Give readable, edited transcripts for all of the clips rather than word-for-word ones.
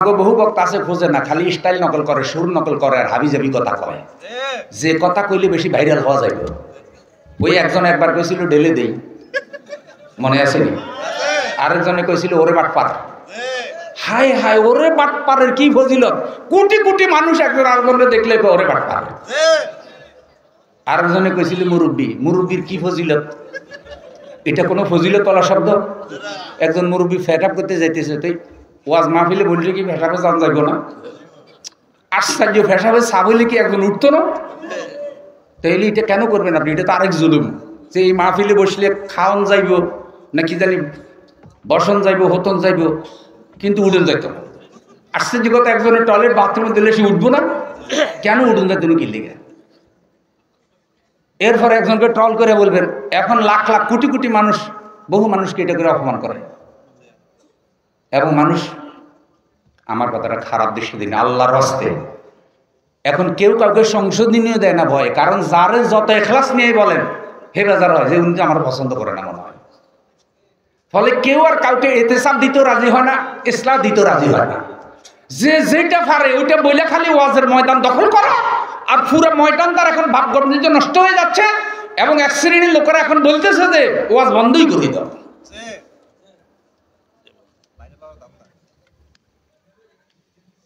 বহু বক্তা আছে খোঁজে না, খালি স্টাইল নকল করে, সুর নকল করে আর হাবিজাবি কথা কয়। যে কথা কইলে বেশি ভাইরাল হওয়া যাবে। ওই একজন একবার কইছিল ডেলে দেই, মনে আছে নি? আরেকজনে কইছিল ওরে বাটপার। হাই হাই, ওরে বাটপারের কি ফজিলত! কোটি কোটি মানুষ একজন আরেকজনকে দেখলে ওরে বাটপার। আরেকজনে কইছিল মুরব্বী, মুরব্বীর কি ফজিলত! এটা কোনো ফজিলত বলা শব্দ? একজন মুরব্বী ফেটাপ করতে যাইতেছে, তুই ওয়াজ মাহফিলে বললে কি ফেসাবে জান যাইব না? আশ্চর্য, ফেসাবে সাবলে কি একজন উঠতো না? তাইলে এটা কেন করবেন আপনি? এটা তো আরেক জুলুম যে এই মাহফিলে বসলে খাওয়ান যাইব না কি জানি, বসন যাইব, হতন যাইব, কিন্তু উঠন যাইত না। আশ্চর্য কথা, একজনের টয়লেট বাথরুমে দিলে সে উঠবো না কেন? উঠন যাইত না কি লিগে? এরপরে একজনকে ট্রল করে বলবেন, এখন লাখ লাখ কোটি কোটি মানুষ, বহু মানুষকে এটা করে অপমান করে, এবং মানুষ আমার কথাটা খারাপ দৃষ্টি দিন আল্লাহর হস্তে। এখন কেউ কাউকে সংশোধনীয় দেয় না ভয়, কারণ যারে যত এখলাস নিয়ে বলেন হে বেজার হয় যে উনি আমার পছন্দ করে না মনে হয়। ফলে কেউ আর কাউকে এতেসাব দিতেও রাজি হয় না, ইসলাম দিতেও রাজি হয় না। যে যেটা পারে ওইটা বইলে খালি ওয়াজের ময়দান দখল করা, আর পুরো ময়দান তার এখন ভাব গণিত নষ্ট হয়ে যাচ্ছে, এবং এক শ্রেণীর লোকেরা এখন বলতেছে যে ওয়াজ বন্ধই করে দাও।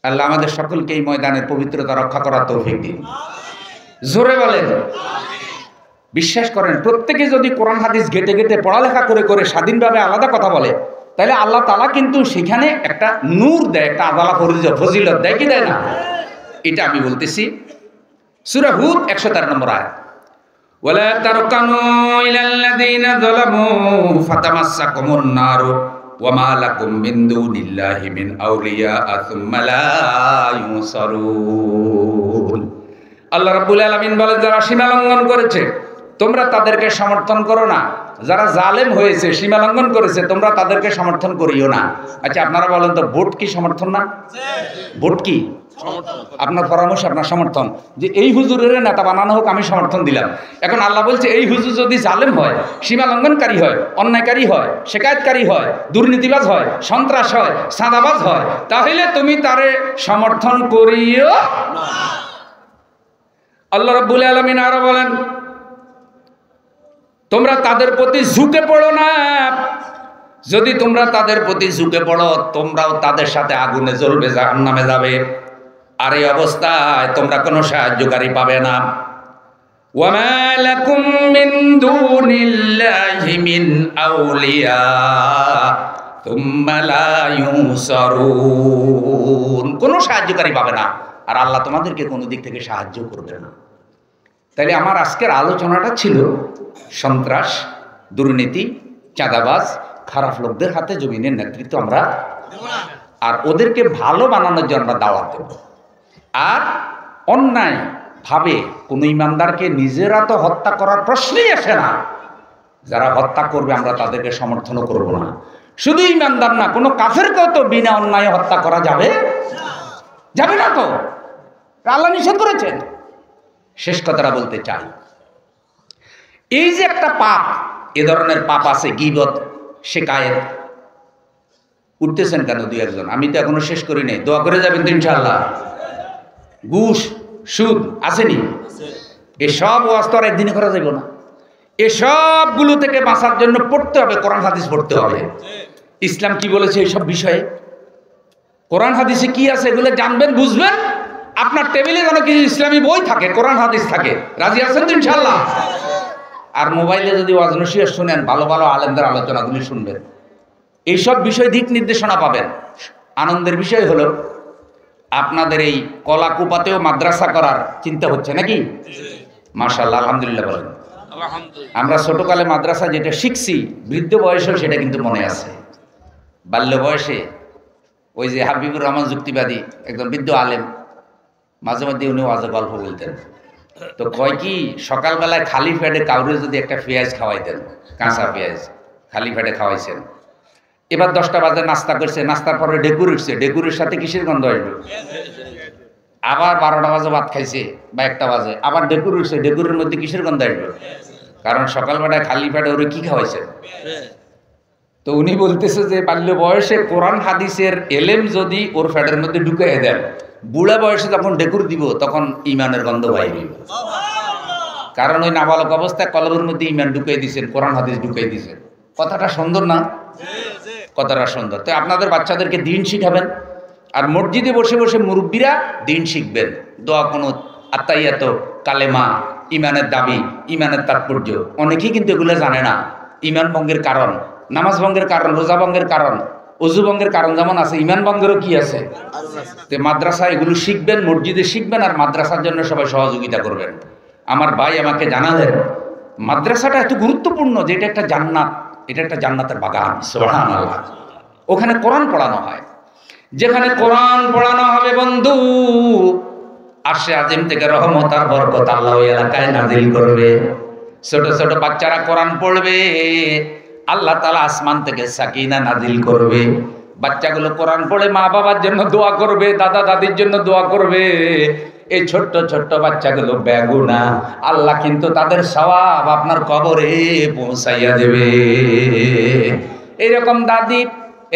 আল্লাহ আমাদের সকলকে এই ময়দানের পবিত্রতা রক্ষা করার তৌফিক দিন। জোরে বলেন। বিশ্বাস করেন, প্রত্যেকে যদি কোরআন হাদিস ঘেটে ঘেটে পড়ালেখা করে করে স্বাধীনভাবে আলাদা কথা বলে, তাহলে আল্লাহ তাআলা কিন্তু সেখানে একটা নূর দেয়, একটা আদালা ফজিলত দেয় কি দেয় না? এটা আমি বলতেছি। সূরা হুদ 113 নম্বর আয়াত, ওয়ালা তারকানু ইলাল্লাযীনা যালামু ফাতামাসসাকুমুন নারু ওয়া মা লাকুম মিন দুনিল্লাহি মিন আউলিয়া সুম্মা লা ইউনসারুন। আল্লাহ রাব্বুল আলামিন বলেন, যারা সীমা লঙ্ঘন করেছে তোমরা তাদেরকে সমর্থন করো না, যারা জালেম হয়েছে সীমা লঙ্ঘন করেছে তোমরা তাদেরকে সমর্থন করিও না। আচ্ছা আপনারা বলেন তো, ভোট কি সমর্থন না? ভোট কি? আপনার পরামর্শ, আপনার সমর্থন, যে এই হুজুরের নেতা বানানো হোক, আমি সমর্থন দিলাম। এখন আল্লাহ বলছে এই হুজুর যদি জালেম হয়, সীমা লঙ্ঘনকারী হয়, অন্যায়কারী হয়, শেকায়তকারী হয়, দুর্নীতিবাজ হয়, সন্ত্রাস হয়, সাদাবাজ হয়, তাহলে তুমি তারে সমর্থন করিও না। আল্লাহ রাব্বুল আলামিন আরো বলেন, তোমরা তাদের প্রতি ঝুঁকে পড়ো না। যদি তোমরা তাদের প্রতি ঝুঁকে পড়ো, তোমরাও তাদের সাথে আগুনে জ্বলবে, জাহান্নামে যাবে। আর এই অবস্থায় তোমরা কোনো সাহায্যকারী পাবে না। ওয়া মা লাকুম মিন দুনিল্লাহি মিন আউলিয়া সুম্মা লা ইউনসারুন। কোনো সাহায্যকারী পাবে না, আর আল্লাহ তোমাদেরকে কোনো দিক থেকে সাহায্য করবে না। তাইলে আমার আজকের আলোচনাটা ছিল সন্ত্রাস, দুর্নীতি, চাঁদাবাজ, খারাপ লোকদের হাতে জমিনের নেতৃত্ব আমরা দেব না, আর ওদেরকে ভালো বানানোর জন্য আমরা দাওয়াত দেব। আর অন্যায় ভাবে কোনো ইমানদারকে নিজেরা তো হত্যা করার প্রশ্নই আসে না, যারা হত্যা করবে আমরা তাদেরকে সমর্থনও করব না। শুধু ইমানদার না, কোনো কাফেরকেও তো বিনা অন্যায় হত্যা করা যাবে যাবে না, তো আল্লাহ নিষেধ করেছেন। শেষ কথাটা বলতে চাই, এই যে একটা পাপ, এ ধরনের পাপ আছে গীবত, শিকায়েত। উঠতেছেন কেন দুই একজন? আমি তো এখনো শেষ করি নাই, দোয়া করে যাবেন তো ইনশাআল্লাহ। ঘুষ, সুদ আসেনি? এসব ওয়াজ তো আর একদিনে করা যাবে না। এসবগুলো থেকে বাঁচার জন্য পড়তে হবে, কোরআন হাদিস পড়তে হবে। ইসলাম কি বলেছে এইসব বিষয়ে, কোরআন হাদিসে কি আছে এগুলো জানবেন, বুঝবেন। আপনার টেবিলে যেন কিছু ইসলামী বই থাকে, কোরআন হাদিস থাকে। রাজি আছেন তো ইনশাআল্লাহ? আর মোবাইলে যদি ওয়াজ নসিহত শুনেন, ভালো ভালো আলেমদের আলোচনাগুলি শুনবেন, এইসব বিষয় দিক নির্দেশনা পাবেন। আনন্দের বিষয় হলো আপনাদের এই কলাকুপাতেও মাদ্রাসা করার চিন্তা হচ্ছে নাকি? মাশাআল্লাহ, আলহামদুলিল্লাহ বলেন। আমরা ছোটকালে মাদ্রাসা যেটা শিখছি, বৃদ্ধ বয়সেও সেটা কিন্তু মনে আছে। বাল্য বয়সে ওই যে হাবিবুর রহমান যুক্তিবাদী একজন বৃদ্ধ আলেম, মাঝে মধ্যে উনি ওয়াজে গল্প বলতেন। তো কয় কি, সকালবেলায় খালি পেটে কাউরে যদি একটা পেঁয়াজ খাওয়াইতেন, কাঁচা পেঁয়াজ খালি পেটে খাওয়াইছেন, এবার 10টা বাজে নাস্তা করছে, নাস্তার পরে ডেকুর উঠছে, ডেকুরের সাথে কিসের গন্ধ আসবে? আবার 12টা বাজে ভাত খাইছে বা 1টা বাজে, আবার ডেকুর উঠছে, ডেকুরের মধ্যে কিসের গন্ধ আসবে? কারণ সকালবেলায় খালি পেটে ওরে কি খাওয়াইছে? তো উনি বলতেছে যে বাল্য বয়সে কোরআন হাদিসের এলেম যদি ওর ফ্যাটের মধ্যে ঢুকিয়ে দেন, বুড়া বয়সে যখন ডেকুর দিব তখন ইমানের গন্ধ বাইরে। কারণ ওই নাবালক অবস্থায় কলবের মধ্যে ইমান ঢুকিয়ে দিয়েছেন, কোরআন হাদিস ঢুকিয়ে দিয়েছেন। কথাটা সুন্দর না? কথাটা সুন্দর। তো আপনাদের বাচ্চাদেরকে দিন শিখাবেন, আর মসজিদে বসে বসে মুরব্বীরা দিন শিখবেন। দোয়া কুনুত, আত্তাহিয়াত, কালেমা, ইমানের দাবি, ইমানের তাৎপর্য। অনেকেই কিন্তু এগুলো জানে না। ইমান ভঙ্গের কারণ, নামাজ ভঙ্গের কারণ, রোজা ভঙ্গের কারণ, অজু ভঙ্গের কারণ যেমন আছে, ইমান ভঙ্গেরও কি আছে? তো মাদ্রাসা এগুলো শিখবেন, মসজিদে শিখবেন, আর মাদ্রাসার জন্য সবাই সহযোগিতা করবেন। আমার ভাই আমাকে জানালেন মাদ্রাসাটা এত গুরুত্বপূর্ণ যে এটা একটা জান্নাত, এটা একটা জান্নাতের বাগান। সুবহানাল্লাহ। ওখানে কোরআন পড়ানো হয়। যেখানে কোরআন পড়ানো হবে বন্ধু, আরশে আজিম থেকে রহমত আর বরকত আল্লাহ ওই এলাকায় নাজিল করবে। ছোট ছোট বাচ্চারা কোরআন পড়বে, আল্লাহ তাআলা আসমান থেকে সাকিনা নাজিল করবে। বাচ্চাগুলো কোরআন পড়ে মা বাবার জন্য দোয়া করবে, দাদা দাদির জন্য দোয়া করবে। এই ছোট্ট ছোট্ট বাচ্চাগুলো বেগুনা, আল্লাহ কিন্তু তাদের সওয়াব আপনার কবরে পৌঁছাইয়া দেবে। এইরকম দাদি,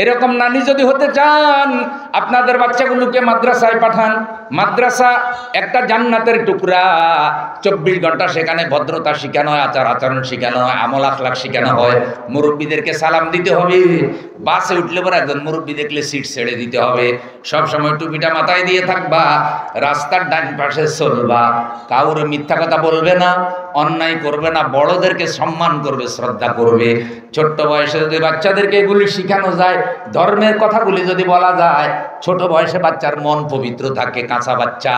এরকম নানি যদি হতে চান, আপনাদের বাচ্চাগুলোকে মাদ্রাসায় পাঠান। মাদ্রাসা একটা জান্নাতের টুকরা। 24 ঘন্টা সেখানে ভদ্রতা শেখানো হয়, আচার আচরণ শেখানো হয়, আমল আখলাক শেখানো হয়। মুরব্বীদেরকে সালাম দিতে হবে। বাসে উঠলে পরে একজন মুরব্বী দেখলে সিট ছেড়ে দিতে হবে। সব সময় টুপিটা মাথায় দিয়ে থাকবা, রাস্তার ডান পাশে চলবা, কাউরে মিথ্যা কথা বলবে না, অন্যায় করবে না, বড়দেরকে সম্মান করবে, শ্রদ্ধা করবে। ছোট্ট বয়সে যদি বাচ্চাদেরকে এগুলি শেখানো যায়, ধর্মের কথাগুলি যদি বলা যায়, ছোট বয়সে বাচ্চার মন পবিত্র থাকে, কাঁচা বাচ্চা।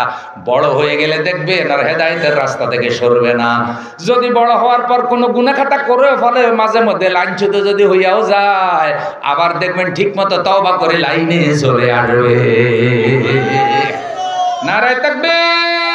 বড় হয়ে গেলে দেখবেন আর হেদায়েতের রাস্তা থেকে সরবে না। যদি বড় হওয়ার পর কোনো গুনাহখাতা করে ফলে, মাঝে মধ্যে লাঞ্ছিত যদি হইয়াও যায়, আবার দেখবেন ঠিক মতো তওবা করে লাইনে চলে আসবে। নারায়ে তাকবীর।